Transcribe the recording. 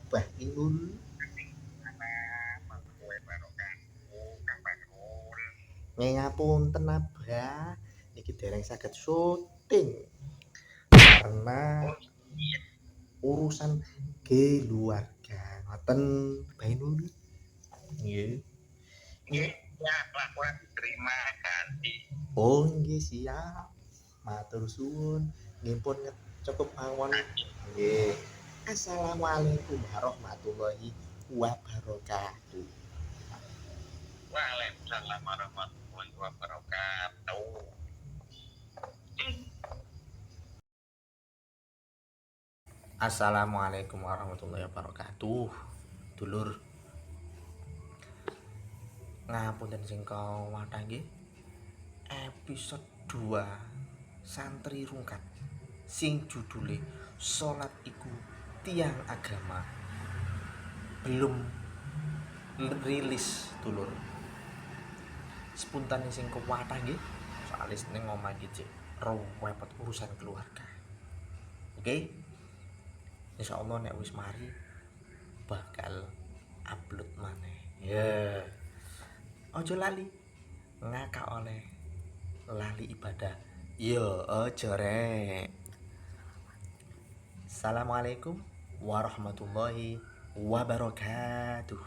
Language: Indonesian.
Bahinul. Ngapunten Abah, niki dereng saged syuting karena urusan keluarga. Ngoten Bahinul. Nggih. Nggih. Oh nggih siap. Matur suwun. Nggih pun cukup mawon. Nggih. Assalamualaikum warahmatullahi wabarakatuh. Assalamualaikum warahmatullahi wabarakatuh. Dulur ngapunten sing kawathah nggih. Episode 2 Santri Rungkat sing judule Salat iku tiang agama belum rilis dulur. Sepuntan sing kawathah nggih. Soalis ning omah iki cek repot urusan keluarga. Oke. Insyaallah nek wis mari bakal upload maneh. Ya. Ojo lali ngakak oleh lali ibadah. Yo ojo rek. Assalamualaikum warahmatullahi wabarakatuh.